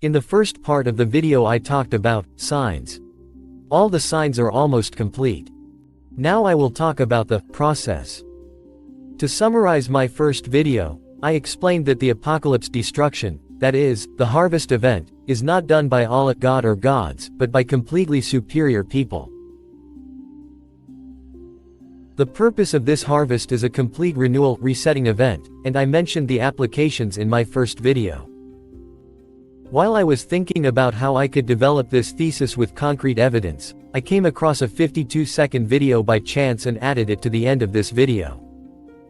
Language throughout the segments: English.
In the first part of the video I talked about signs. All the signs are almost complete. Now I will talk about the process. To summarize my first video, I explained that the apocalypse destruction, that is, the harvest event, is not done by Allah God or gods, but by completely superior people. The purpose of this harvest is a complete renewal, resetting event, and I mentioned the applications in my first video. While I was thinking about how I could develop this thesis with concrete evidence, I came across a 52-second video by chance and added it to the end of this video.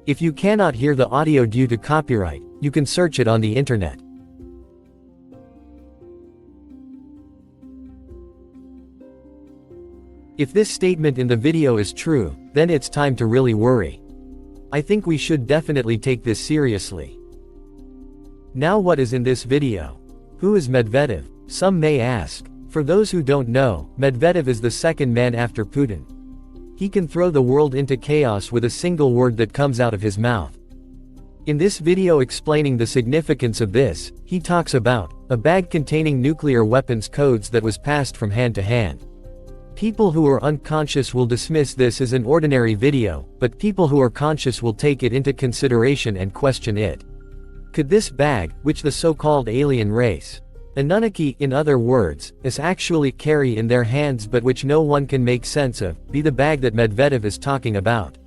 If you cannot hear the audio due to copyright, you can search it on the internet. If this statement in the video is true, then it's time to really worry. I think we should definitely take this seriously. Now what is in this video? Who is Medvedev? Some may ask. For those who don't know, Medvedev is the second man after Putin. He can throw the world into chaos with a single word that comes out of his mouth. In this video explaining the significance of this, he talks about a bag containing nuclear weapons codes that was passed from hand to hand. People who are unconscious will dismiss this as an ordinary video, but people who are conscious will take it into consideration and question it. Could this bag, which the so-called alien race, Anunnaki, in other words, is actually carry in their hands but which no one can make sense of, be the bag that Medvedev is talking about?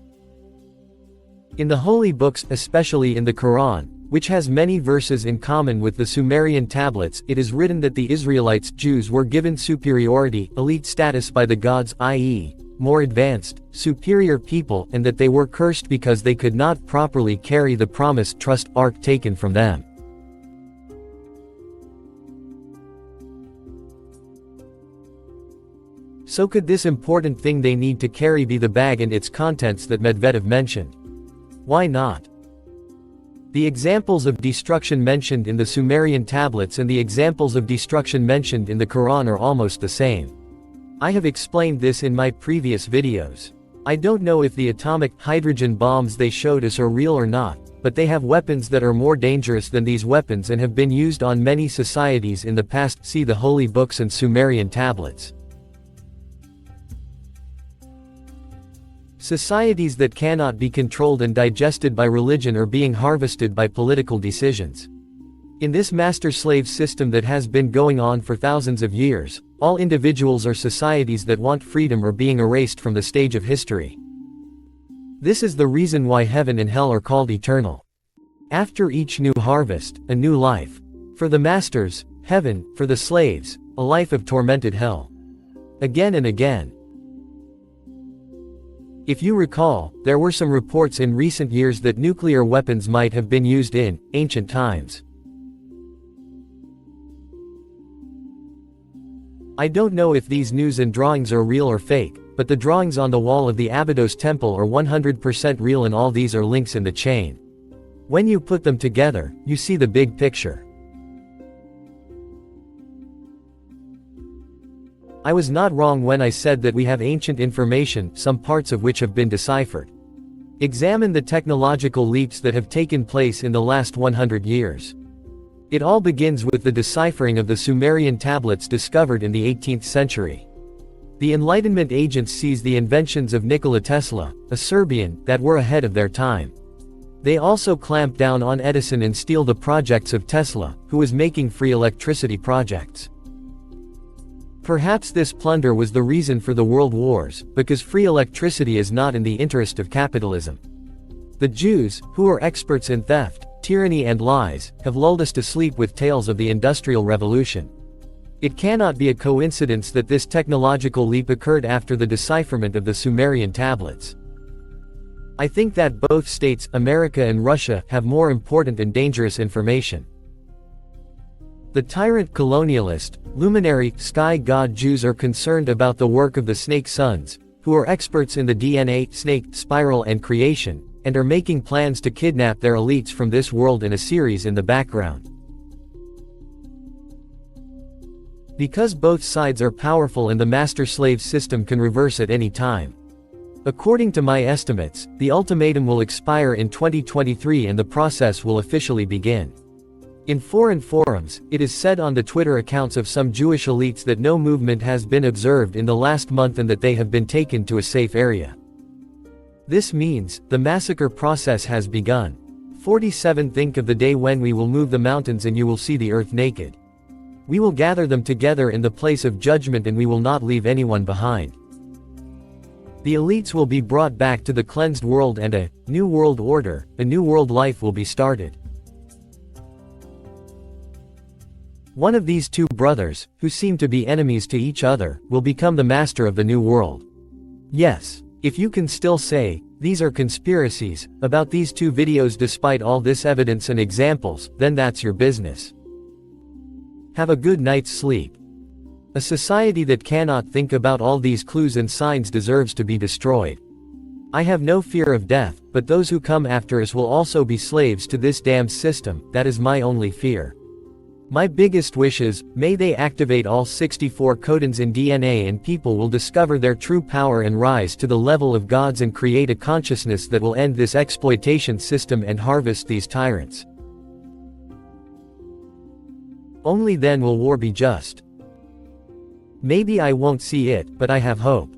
In the holy books, especially in the Quran, which has many verses in common with the Sumerian tablets, it is written that the Israelites, Jews, were given superiority, elite status by the gods, i.e., more advanced, superior people, and that they were cursed because they could not properly carry the promised trust ark taken from them. So could this important thing they need to carry be the bag and its contents that Medvedev mentioned? Why not? The examples of destruction mentioned in the Sumerian tablets and the examples of destruction mentioned in the Quran are almost the same. I have explained this in my previous videos. I don't know if the atomic hydrogen bombs they showed us are real or not, but they have weapons that are more dangerous than these weapons and have been used on many societies in the past. See the holy books and Sumerian tablets. Societies that cannot be controlled and digested by religion are being harvested by political decisions. In this master-slave system that has been going on for thousands of years, all individuals or societies that want freedom are being erased from the stage of history. This is the reason why heaven and hell are called eternal. After each new harvest, a new life. For the masters, heaven; for the slaves, a life of tormented hell. Again and again. If you recall, there were some reports in recent years that nuclear weapons might have been used in ancient times. I don't know if these news and drawings are real or fake, but the drawings on the wall of the Abydos temple are 100% real and all these are links in the chain. When you put them together, you see the big picture. I was not wrong when I said that we have ancient information, some parts of which have been deciphered. Examine the technological leaps that have taken place in the last 100 years. It all begins with the deciphering of the Sumerian tablets discovered in the 18th century. The Enlightenment agents seized the inventions of Nikola Tesla, a Serbian, that were ahead of their time. They also clamped down on Edison and steal the projects of Tesla, who was making free electricity projects. Perhaps this plunder was the reason for the world wars, because free electricity is not in the interest of capitalism. The Jews, who are experts in theft, tyranny and lies, have lulled us to sleep with tales of the Industrial Revolution. It cannot be a coincidence that this technological leap occurred after the decipherment of the Sumerian tablets. I think that both states, America and Russia, have more important and dangerous information. The tyrant colonialist, luminary, sky god Jews are concerned about the work of the snake sons, who are experts in the DNA, snake, spiral and creation, and are making plans to kidnap their elites from this world in a series in the background. Because both sides are powerful and the master-slave system can reverse at any time. According to my estimates, the ultimatum will expire in 2023 and the process will officially begin. In foreign forums, it is said on the Twitter accounts of some Jewish elites that no movement has been observed in the last month and that they have been taken to a safe area. This means, the massacre process has begun. 47 Think of the day when we will move the mountains and you will see the earth naked. We will gather them together in the place of judgment and we will not leave anyone behind. The elites will be brought back to the cleansed world and a new world order, a new world life will be started. One of these two brothers, who seem to be enemies to each other, will become the master of the new world. Yes, if you can still say, these are conspiracies, about these two videos despite all this evidence and examples, then that's your business. Have a good night's sleep. A society that cannot think about all these clues and signs deserves to be destroyed. I have no fear of death, but those who come after us will also be slaves to this damned system, that is my only fear. My biggest wish is, may they activate all 64 codons in DNA and people will discover their true power and rise to the level of gods and create a consciousness that will end this exploitation system and harvest these tyrants. Only then will war be just. Maybe I won't see it, but I have hope.